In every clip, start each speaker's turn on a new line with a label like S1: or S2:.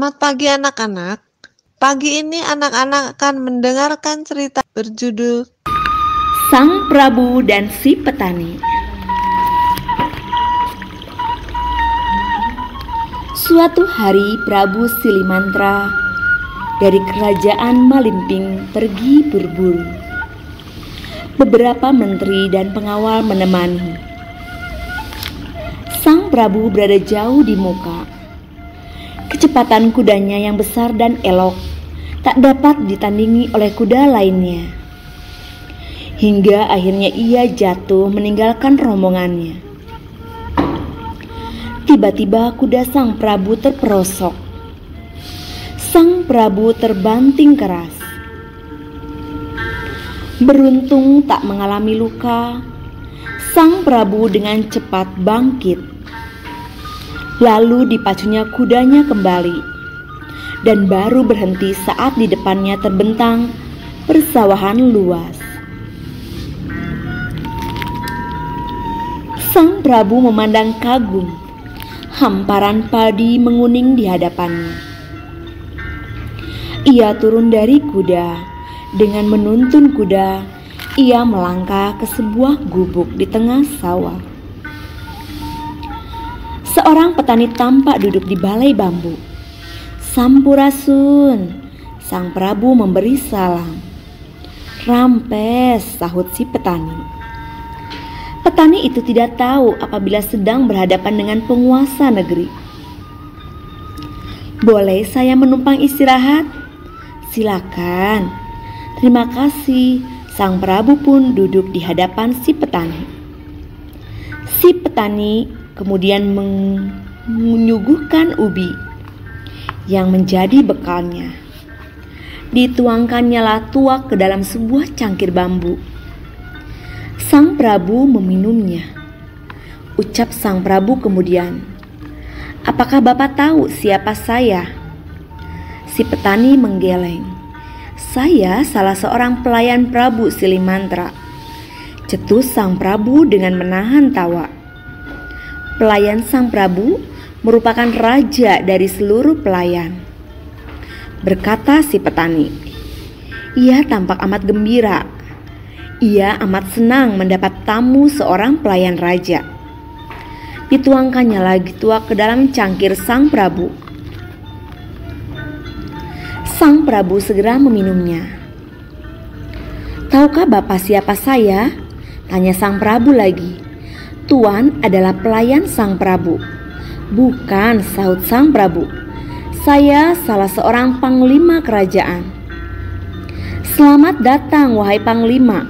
S1: Selamat pagi anak-anak. Pagi ini anak-anak akan mendengarkan cerita berjudul
S2: Sang Prabu dan si Petani. Suatu hari Prabu Silimantra dari kerajaan Malimping pergi berburu. Beberapa menteri dan pengawal menemani. Sang Prabu berada jauh di muka. Kecepatan kudanya yang besar dan elok tak dapat ditandingi oleh kuda lainnya. Hingga akhirnya ia jatuh meninggalkan rombongannya. Tiba-tiba kuda Sang Prabu terperosok. Sang Prabu terbanting keras. Beruntung tak mengalami luka, Sang Prabu dengan cepat bangkit. Lalu dipacunya kudanya kembali, dan baru berhenti saat di depannya terbentang persawahan luas. Sang Prabu memandang kagum hamparan padi menguning di hadapannya. Ia turun dari kuda. Dengan menuntun kuda, ia melangkah ke sebuah gubuk di tengah sawah. Seorang petani tampak duduk di balai bambu. "Sampurasun," Sang Prabu memberi salam. "Rampes," sahut si petani. Petani itu tidak tahu apabila sedang berhadapan dengan penguasa negeri. "Boleh saya menumpang istirahat?" "Silakan." "Terima kasih." Sang Prabu pun duduk di hadapan si petani. Si petani kemudian menyuguhkan ubi yang menjadi bekalnya. Dituangkannyalah tuak ke dalam sebuah cangkir bambu. Sang Prabu meminumnya. Ucap Sang Prabu kemudian, "Apakah Bapak tahu siapa saya?" Si petani menggeleng. "Saya salah seorang pelayan Prabu Silimantra," cetus Sang Prabu dengan menahan tawa. Pelayan Sang Prabu merupakan raja dari seluruh pelayan. Berkata si petani, "Ia tampak amat gembira. Ia amat senang mendapat tamu seorang pelayan raja." Dituangkannya lagi tuak ke dalam cangkir Sang Prabu. Sang Prabu segera meminumnya. "Tahukah Bapak siapa saya?" tanya Sang Prabu lagi. "Tuan adalah pelayan Sang Prabu." "Bukan," sahut Sang Prabu. "Saya salah seorang panglima kerajaan." "Selamat datang, wahai panglima."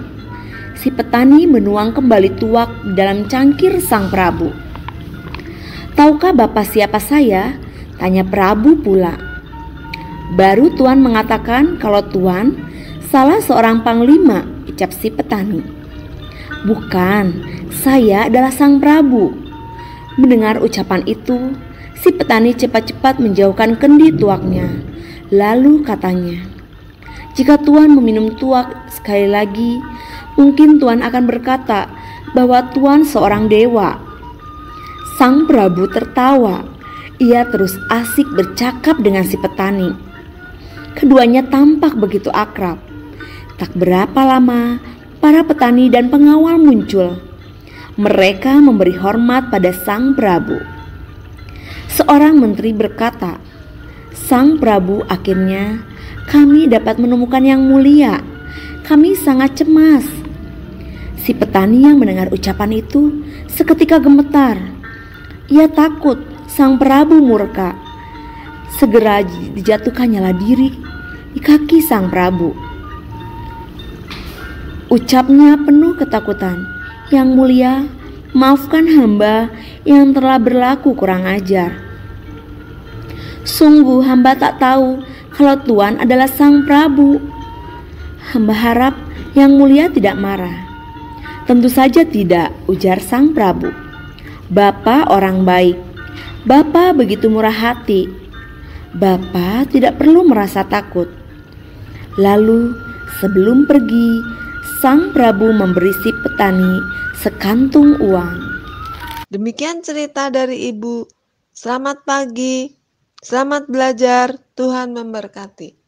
S2: Si petani menuang kembali tuak dalam cangkir Sang Prabu. "Tahukah Bapak siapa saya?" tanya Prabu pula. "Baru Tuan mengatakan kalau Tuan salah seorang panglima," ucap si petani. "Bukan, saya adalah Sang Prabu." Mendengar ucapan itu, si petani cepat-cepat menjauhkan kendi tuaknya. Lalu katanya, "Jika Tuan meminum tuak sekali lagi, mungkin Tuan akan berkata bahwa Tuan seorang dewa." Sang Prabu tertawa. Ia terus asik bercakap dengan si petani. Keduanya tampak begitu akrab. Tak berapa lama, para petani dan pengawal muncul. Mereka memberi hormat pada Sang Prabu. Seorang menteri berkata, "Sang Prabu, akhirnya kami dapat menemukan yang mulia. Kami sangat cemas." Si petani yang mendengar ucapan itu seketika gemetar. Ia takut Sang Prabu murka. Segera dijatuhkannyalah diri di kaki Sang Prabu. Ucapnya penuh ketakutan, "Yang mulia, maafkan hamba yang telah berlaku kurang ajar. Sungguh hamba tak tahu kalau Tuan adalah Sang Prabu. Hamba harap yang mulia tidak marah." "Tentu saja tidak," ujar Sang Prabu. "Bapak orang baik. Bapak begitu murah hati. Bapak tidak perlu merasa takut." Lalu sebelum pergi, Sang Prabu memberi si petani sekantung uang.
S1: Demikian cerita dari Ibu. Selamat pagi. Selamat belajar, Tuhan memberkati.